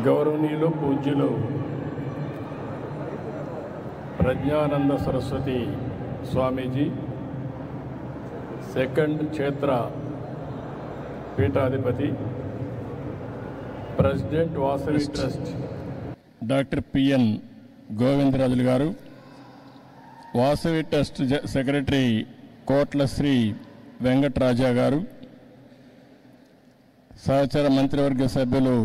గౌరవనీయులు పూజ్యులు ప్రజ్ఞానంద సరస్వతి స్వామీజీ సెకండ్ క్షేత్ర పీఠాధిపతి, president Vasavi trust doctor PN Govindarajulu గారు, వాసవి ట్రస్ట్ సెక్రటరీ కోట్ల శ్రీ వెంకటరాజా గారు, సహచర మంత్రివర్గ సభ్యులు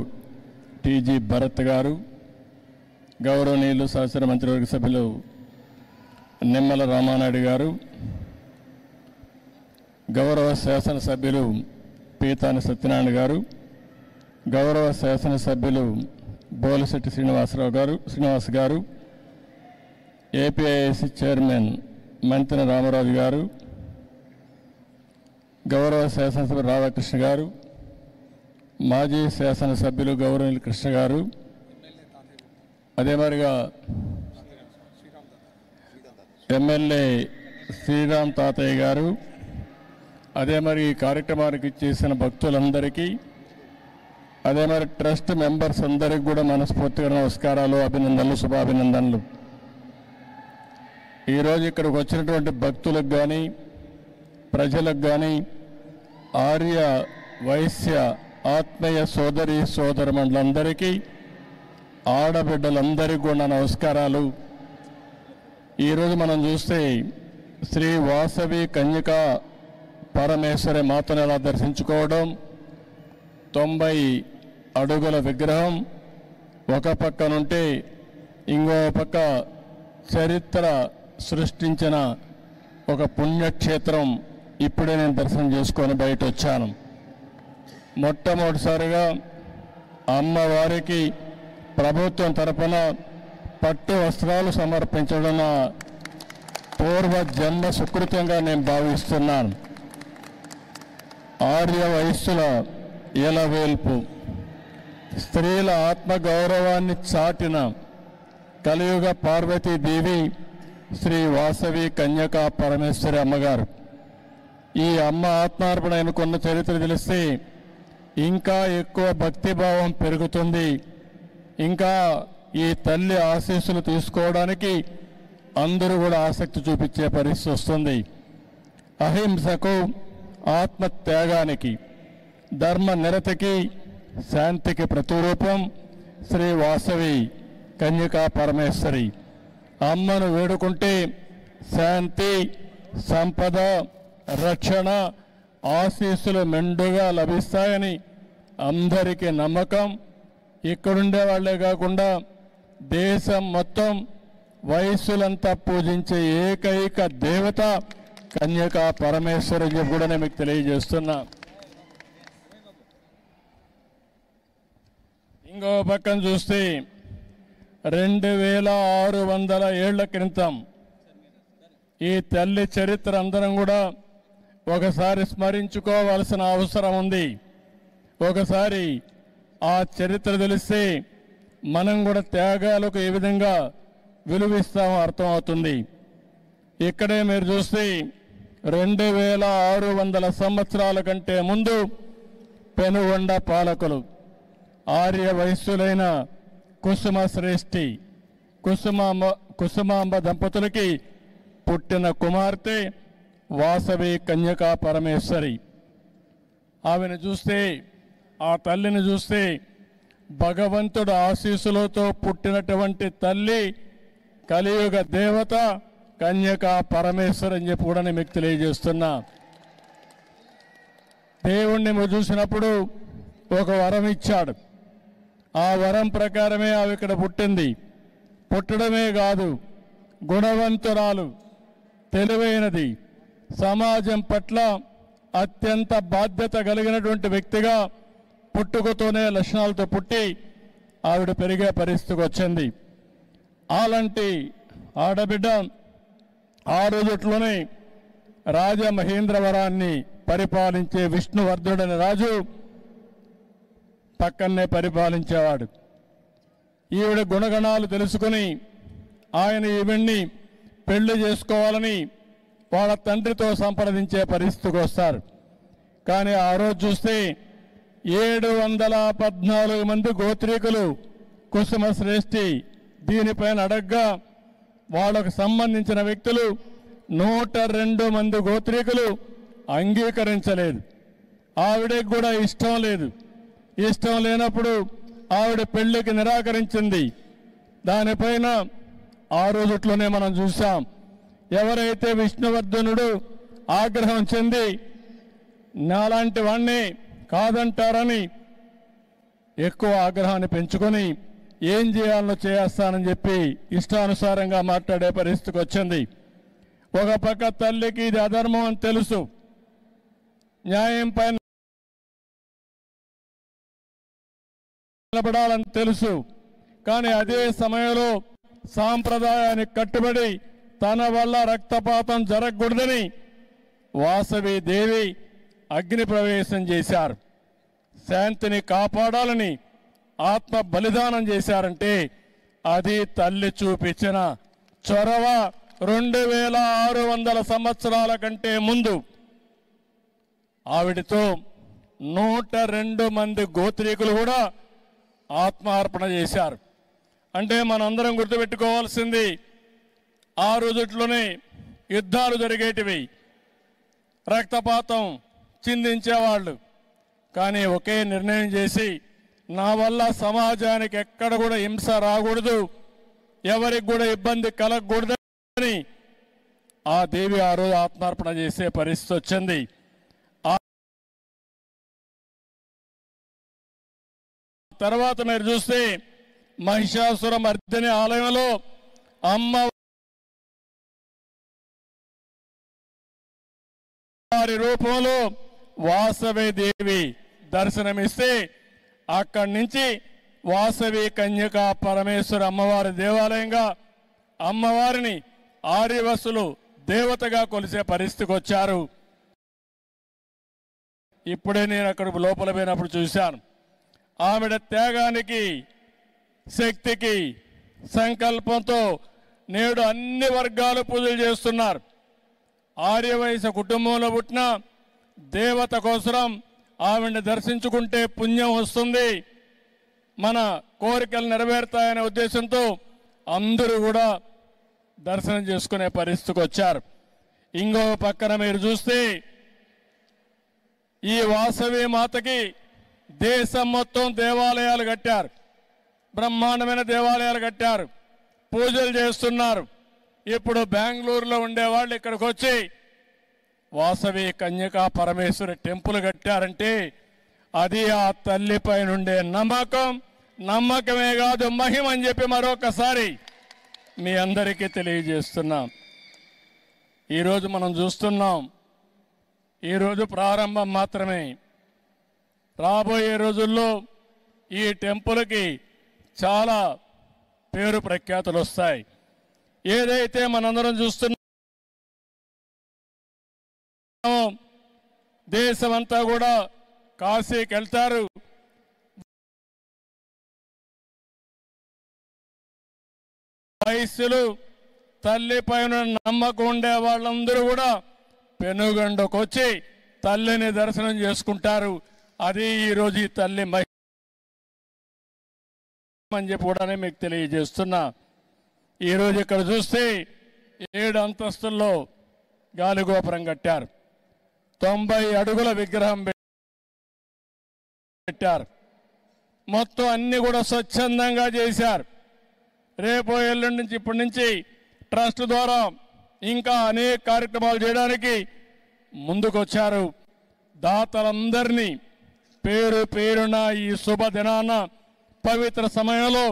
టీజీ భరత్ గారు, గౌరవనీయులు సహచర మంత్రివర్గ సభ్యులు నిమ్మల రామానాయుడు గారు, గౌరవ శాసనసభ్యులు పీతాని సత్యనారాయణ గారు, గౌరవ శాసనసభ్యులు బోలిశెట్టి శ్రీనివాస్ గారు, ఏపీఐఏసీ చైర్మన్ మంతెన రామరాజు గారు, గౌరవ శాసనసభ్యులు రాధాకృష్ణ గారు, మాజీ శాసనసభ్యులు గౌరవనీయులు కృష్ణ గారు, అదే మరిగా ఎమ్మెల్యే శ్రీరామ్ తాతయ్య గారు, అదే మరి ఈ కార్యక్రమానికి చేసిన భక్తులందరికీ, అదే మరి ట్రస్ట్ మెంబర్స్ అందరికీ కూడా మనస్ఫూర్తిగా నమస్కారాలు, అభినందనలు, శుభాభినందనలు. ఈరోజు ఇక్కడికి వచ్చినటువంటి భక్తులకు కానీ, ప్రజలకు కానీ, ఆర్య వైశ్య ఆత్మీయ సోదరి సోదరమండలందరికీ, ఆడబిడ్డలందరికీ కూడా నమస్కారాలు. ఈరోజు మనం చూస్తే శ్రీ వాసవి కన్యకా పరమేశ్వరి మాతను ఎలా దర్శించుకోవడం, 90 అడుగుల విగ్రహం ఒక పక్కనుంటే ఇంకో పక్క చరిత్ర సృష్టించిన ఒక పుణ్యక్షేత్రం ఇప్పుడే నేను దర్శనం చేసుకొని బయట వచ్చాను. మొట్టమొదటిసారిగా అమ్మవారికి ప్రభుత్వం తరపున పట్టు వస్త్రాలు సమర్పించడం పూర్వ జన్మ సుకృతంగా నేను భావిస్తున్నాను. ఆర్య వయస్సుల ఎలవేల్పు, స్త్రీల ఆత్మగౌరవాన్ని చాటిన కలియుగ పార్వతీదేవి శ్రీ వాసవి కన్యకా పరమేశ్వరి అమ్మగారు. ఈ అమ్మ ఆత్మార్పణ అనుకున్న చరిత్ర తెలిస్తే ఇంకా ఎక్కువ భక్తిభావం పెరుగుతుంది. ఇంకా ఈ తల్లి ఆశీస్సులు తీసుకోవడానికి అందరూ కూడా ఆసక్తి చూపించే పరిస్థితి వస్తుంది. అహింసకు, ఆత్మత్యాగానికి, ధర్మ నిరతికి, శాంతికి ప్రతిరూపం శ్రీ వాసవి కన్యకా పరమేశ్వరి. అమ్మను వేడుకుంటే శాంతి, సంపద, రక్షణ, ఆశీస్సులు మెండుగా లభిస్తాయని అందరికీ నమ్మకం. ఇక్కడుండే వాళ్లే కాకుండా దేశం మొత్తం వయస్సులంతా పూజించే ఏకైక దేవత కన్యకా పరమేశ్వరి అని చెప్పి కూడా నేను మీకు తెలియజేస్తున్నా. ఇంకో పక్కన చూస్తే 2600 ఏళ్ల క్రితం ఈ తల్లి చరిత్ర అందరం కూడా ఒకసారి స్మరించుకోవాల్సిన అవసరం ఉంది. ఒకసారి ఆ చరిత్ర తెలిస్తే మనం కూడా త్యాగాలకు ఏ విధంగా విలువిస్తామో అర్థమవుతుంది. ఇక్కడే మీరు చూస్తే 2600 సంవత్సరాల కంటే ముందు పెనుగొండ పాలకులు ఆర్య వయస్సులైన కుసుమ శ్రేష్ఠి కుసుమాంబ దంపతులకి పుట్టిన కుమార్తె వాసవి కన్యకా పరమేశ్వరి. ఆమెను చూస్తే, ఆ తల్లిని చూస్తే భగవంతుడు ఆశీస్సులతో పుట్టినటువంటి తల్లి కలియుగ దేవత కన్యకా పరమేశ్వరి అని చెప్పి కూడా నేను మీకు తెలియజేస్తున్నా. దేవుణ్ణి చూసినప్పుడు ఒక వరం ఇచ్చాడు. ఆ వరం ప్రకారమే ఆమె ఇక్కడ పుట్టింది. పుట్టడమే కాదు, గుణవంతురాలు, తెలివైనది, సమాజం పట్ల అత్యంత బాధ్యత కలిగినటువంటి వ్యక్తిగా పుట్టుకతోనే లక్షణాలతో పుట్టి ఆవిడ పెరిగే పరిస్థితికి వచ్చింది. అలాంటి ఆడబిడ్డ ఆ రోజుట్లోనే రాజమహేంద్రవరాన్ని పరిపాలించే విష్ణువర్ధుడని రాజు పక్కనే పరిపాలించేవాడు. ఈవిడ గుణగణాలు తెలుసుకుని ఆయన ఈవిడ్ని పెళ్లి చేసుకోవాలని వాళ్ళ తండ్రితో సంప్రదించే పరిస్థితికి వస్తారు. కానీ ఆ రోజు చూస్తే 714 మంది గోత్రీకులు కుసుమ శ్రేష్ఠి దీనిపైన అడగ్గా వాళ్ళకు సంబంధించిన వ్యక్తులు 102 మంది గోత్రీకులు అంగీకరించలేదు. ఆవిడకి కూడా ఇష్టం లేదు. ఇష్టం లేనప్పుడు ఆవిడ పెళ్లికి నిరాకరించింది. దానిపైన ఆ రోజుట్లోనే మనం చూసాం. ఎవరైతే విష్ణువర్ధనుడు ఆగ్రహం చెంది నాలాంటి వాణ్ణి కాదంటారని ఎక్కువ ఆగ్రహాన్ని పెంచుకొని ఏం చేయాలో చేస్తానని చెప్పి ఇష్టానుసారంగా మాట్లాడే పరిస్థితికి వచ్చింది. ఒక పక్క తల్లికి ఇది అధర్మం అని తెలుసు, న్యాయం పైన నిలబడాలని తెలుసు. కానీ అదే సమయంలో సాంప్రదాయానికి కట్టుబడి తన వల్ల రక్తపాతం జరగకూడదని వాసవి దేవి అగ్ని ప్రవేశం చేశారు. శాంతిని కాపాడాలని ఆత్మ బలిదానం చేశారంటే అది తల్లి చూపించిన చొరవ. 2600 సంవత్సరాల కంటే ముందు ఆవిడతో 102 మంది గోత్రీకులు కూడా ఆత్మార్పణ చేశారు. అంటే మనందరం గుర్తుపెట్టుకోవాల్సింది, ఆ రోజుట్లోనే యుద్ధాలు జరిగేటివి, రక్తపాతం చిందించేవాళ్ళు. కానీ ఒకే నిర్ణయం చేసి నా వల్ల సమాజానికి ఎక్కడ కూడా హింస రాకూడదు, ఎవరికి కూడా ఇబ్బంది కలగకూడదని ఆ దేవి ఆ రోజు ఆత్మార్పణ చేసే పరిస్థితి వచ్చింది. తర్వాత మీరు చూస్తే మహిషాసుర మర్దిని ఆలయంలో అమ్మవారి రూపంలో వాసవి దేవి దర్శనమిస్తే అక్కడి నుంచి వాసవి కన్యకా పరమేశ్వర అమ్మవారి దేవాలయంగా అమ్మవారిని ఆర్యవసులు దేవతగా కొలిసే పరిస్థితికి వచ్చారు. ఇప్పుడే నేను అక్కడ లోపల పోయినప్పుడు చూశాను. ఆవిడ త్యాగానికి, శక్తికి, సంకల్పంతో నేడు అన్ని వర్గాలు పూజలు చేస్తున్నారు. ఆర్యవైశ్య కుటుంబంలో పుట్టిన దేవత కోసం ఆవిడని దర్శించుకుంటే పుణ్యం వస్తుంది, మన కోరికలు నెరవేరుతాయనే ఉద్దేశంతో అందరూ కూడా దర్శనం చేసుకునే పరిస్థితికి వచ్చారు. ఇంకో పక్కన మీరు చూస్తే ఈ వాసవి మాతకి దేశం మొత్తం దేవాలయాలు కట్టారు, బ్రహ్మాండమైన దేవాలయాలు కట్టారు, పూజలు చేస్తున్నారు. ఇప్పుడు బెంగళూరులో ఉండేవాళ్ళు ఇక్కడికి వచ్చి వాసవి కన్యకా పరమేశ్వరి టెంపుల్ కట్టారంటే అది ఆ తల్లిపై నుండే నమ్మకమే కాదు మహిమ అని చెప్పి మరొకసారి మీ అందరికీ తెలియజేస్తున్నాం. ఈరోజు మనం చూస్తున్నాం, ఈరోజు ప్రారంభం మాత్రమే. రాబోయే రోజుల్లో ఈ టెంపుల్కి చాలా పేరు ప్రఖ్యాతులు వస్తాయి. ఏదైతే మనందరం చూస్తున్నామో దేశమంతా కూడా కాశీకి వెళ్తారు. వయస్సులు తల్లి పైన నమ్మకం ఉండే వాళ్ళందరూ కూడా పెనుగండకు వచ్చి తల్లిని దర్శనం చేసుకుంటారు. అది ఈరోజు ఈ తల్లి అని చెప్పి కూడా మీకు తెలియజేస్తున్నా. ఈరోజు ఇక్కడ చూస్తే 7 అంతస్తుల్లో గాలిగోపురం కట్టారు, 90 అడుగుల విగ్రహం పెట్టారు. మొత్తం అన్ని కూడా స్వచ్ఛందంగా చేశారు. రేపు ఎల్లుండి నుంచి ఇప్పటి నుంచి ట్రస్ట్ ద్వారా ఇంకా అనేక కార్యక్రమాలు చేయడానికి ముందుకొచ్చారు. దాతలందరినీ పేరు పేరున ఈ శుభదినాన పవిత్ర సమయంలో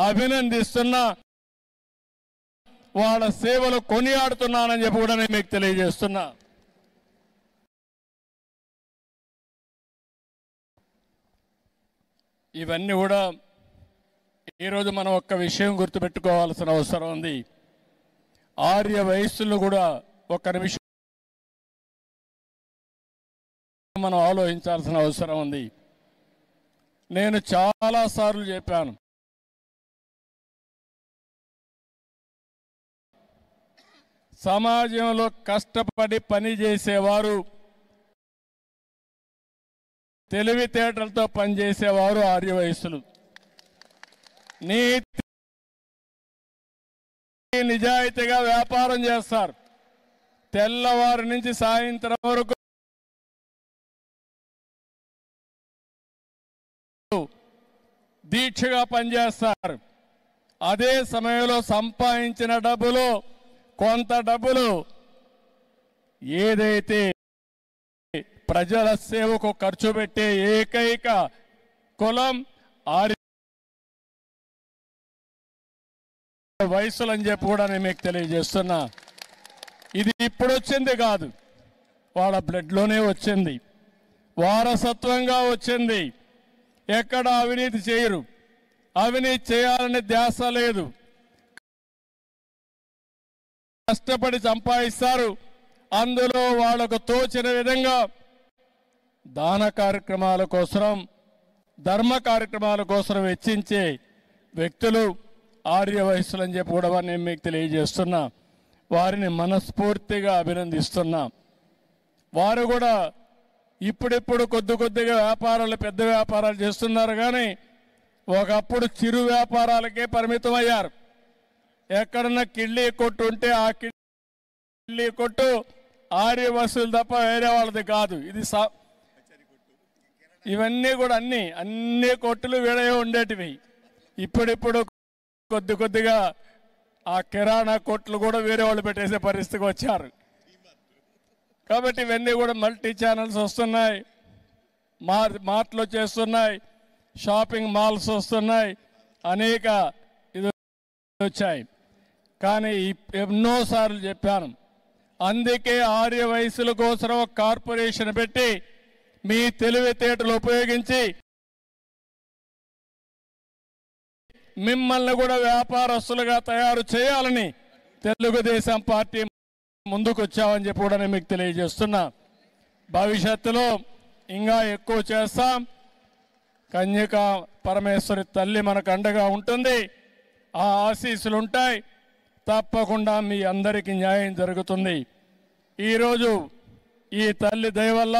అభినందిస్తున్నా, వాళ్ళ సేవలు కొనియాడుతున్నానని చెప్పి కూడా నేను మీకు తెలియజేస్తున్నా. ఇవన్నీ కూడా ఈరోజు మనం ఒక్క విషయం గుర్తుపెట్టుకోవాల్సిన అవసరం ఉంది. ఆర్య వయస్సులు కూడా ఒక్క నిమిషం మనం ఆలోచించాల్సిన అవసరం ఉంది. నేను చాలా సార్లు చెప్పాను, సమాజంలో కష్టపడి పని చేసేవారు తెలివితేటలతో పనిచేసేవారు ఆర్యవైశ్యులు. నీతి నిజాయితీగా వ్యాపారం చేస్తారు. తెల్లవారి నుంచి సాయంత్రం వరకు దీక్షగా పనిచేస్తారు. అదే సమయంలో సంపాదించిన డబ్బులు కొంత డబ్బులు ఏదైతే ప్రజల సేవకు ఖర్చు పెట్టే ఏకైక కులం ఆర్యవైశ్యులని చెప్పి కూడా నేను మీకు తెలియజేస్తున్నా. ఇది ఇప్పుడు వచ్చింది కాదు, వాళ్ళ బ్లడ్లోనే వచ్చింది, వారసత్వంగా వచ్చింది. ఎక్కడ అవినీతి చేయరు, అవినీతి చేయాలనే ధ్యాస లేదు. కష్టపడి సంపాదిస్తారు. అందులో వాళ్ళకు తోచిన విధంగా దాన కార్యక్రమాల కోసం, ధర్మ కార్యక్రమాల కోసం వెచ్చించే వ్యక్తులు ఆర్యవైశ్యులని చెప్పి కూడా నేను మీకు తెలియజేస్తున్నా. వారిని మనస్ఫూర్తిగా అభినందిస్తున్నా. వారు కూడా ఇప్పుడిప్పుడు కొద్దిగా వ్యాపారాలు, పెద్ద వ్యాపారాలు చేస్తున్నారు. కానీ ఒకప్పుడు చిరు వ్యాపారాలకే పరిమితం అయ్యారు. ఎక్కడన్నా కిళ్ళీ కొట్టు ఉంటే ఆ కిళ్ళీ కొట్టు ఆర్యవైశ్యులు తప్ప వేరే వాళ్ళది కాదు. ఇది ఇవన్నీ కూడా అన్ని కొట్టులు వేరే ఉండేటివి. ఇప్పుడిప్పుడు కొద్దిగా ఆ కిరాణా కొట్లు కూడా వేరే వాళ్ళు పెట్టేసే పరిస్థితికి వచ్చారు. కాబట్టి ఇవన్నీ కూడా మల్టీ ఛానల్స్ వస్తున్నాయి, మార్ట్లు చేస్తున్నాయి, షాపింగ్ మాల్స్ వస్తున్నాయి, అనేక ఇది వచ్చాయి. కానీ ఎన్నోసార్లు చెప్పాను, అందుకే ఆర్యవైశ్యుల కోసం ఒక కార్పొరేషన్ పెట్టి మీ తెలివితేటలు ఉపయోగించి మిమ్మల్ని కూడా వ్యాపారస్తులుగా తయారు చేయాలని తెలుగుదేశం పార్టీ ముందుకు వచ్చామని చెప్పి కూడా నేను మీకు తెలియజేస్తున్నా. భవిష్యత్తులో ఇంకా ఎక్కువ చేస్తాం. కన్యకా పరమేశ్వరి తల్లి మనకు అండగా ఉంటుంది. ఆ ఆశీస్సులు ఉంటాయి. తప్పకుండా మీ అందరికీ న్యాయం జరుగుతుంది. ఈరోజు ఈ తల్లి దయ వల్ల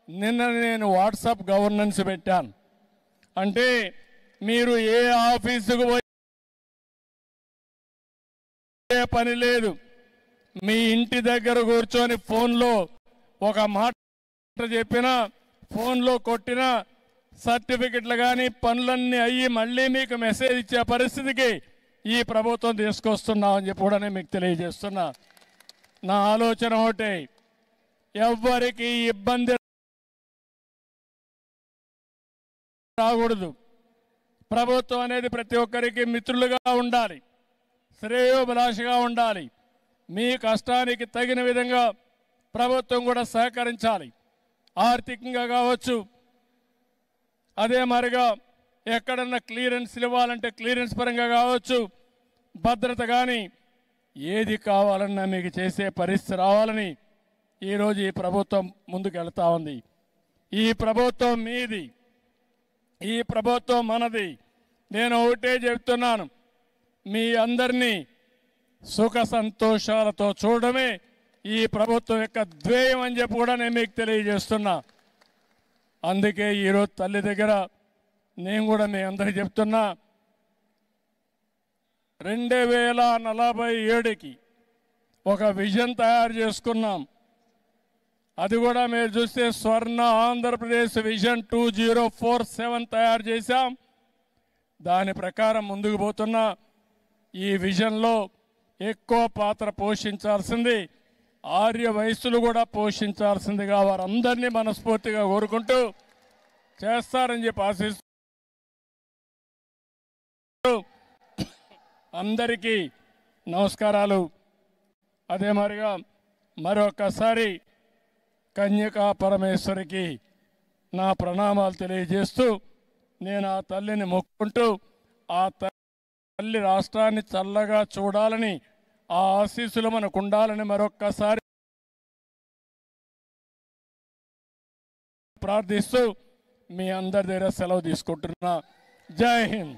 నిన్న నేను వాట్సాప్ గవర్నెన్స్ పెట్టాను. అంటే మీరు ఏ ఆఫీసుకు పోయే పని లేదు. మీ ఇంటి దగ్గర కూర్చొని ఫోన్లో ఒక మాట చెప్పినా, ఫోన్లో కొట్టినా సర్టిఫికెట్లు కానీ పనులన్నీ అయ్యి మళ్ళీ మీకు మెసేజ్ ఇచ్చే పరిస్థితికి ఈ ప్రభుత్వం తీసుకొస్తున్నామని చెప్పి కూడా నేను మీకు తెలియజేస్తున్నా. నా ఆలోచన ఒకటే, ఎవ్వరికి ఇబ్బంది రాకూడదు. ప్రభుత్వం అనేది ప్రతి ఒక్కరికి మిత్రులుగా ఉండాలి, శ్రేయోభిలాషగా ఉండాలి. మీ కష్టానికి తగిన విధంగా ప్రభుత్వం కూడా సహకరించాలి. ఆర్థికంగా కావచ్చు, అదే మరిగా ఎక్కడన్నా క్లియరెన్స్ ఇవ్వాలంటే క్లియరెన్స్ పరంగా కావచ్చు, భద్రత కానీ ఏది కావాలన్నా మీకు చేసే పరిస్థితి రావాలని ఈరోజు ఈ ప్రభుత్వం ముందుకు వెళ్తా ఉంది. ఈ ప్రభుత్వం మీది, ఈ ప్రభుత్వం మనది. నేను ఒకటే చెప్తున్నాను, మీ అందరినీ సుఖ సంతోషాలతో చూడడమే ఈ ప్రభుత్వం యొక్క ధ్యేయం అని చెప్పి కూడా నేను మీకు తెలియజేస్తున్నా. అందుకే ఈరోజు తల్లి దగ్గర నేను కూడా మీ అందరికీ చెప్తున్నా, 2047కి ఒక విజన్ తయారు చేసుకున్నాం. అది కూడా మీరు చూస్తే స్వర్ణ ఆంధ్రప్రదేశ్ విజన్ 2047 తయారు చేశాం. దాని ప్రకారం ముందుకు పోతున్నా. ఈ విజన్లో ఎక్కువ పాత్ర పోషించాల్సింది ఆర్యవైశ్యులు కూడా పోషించాల్సిందిగా వారందరినీ మనస్ఫూర్తిగా కోరుకుంటూ చేస్తారని చెప్పి ఆశిస్తూ అందరికీ నమస్కారాలు. అదే మరిగా మరొకసారి కన్యకా పరమేశ్వరికి నా ప్రణామాలు తెలియజేస్తూ నేను ఆ తల్లిని మొక్కుంటూ ఆ తల్లి రాష్ట్రాన్ని చల్లగా చూడాలని, ఆ ఆశీస్సులు మనకు ఉండాలని మరొక్కసారి ప్రార్థిస్తూ మీ అందరి దగ్గర సెలవు తీసుకుంటున్నా. జై హింద్.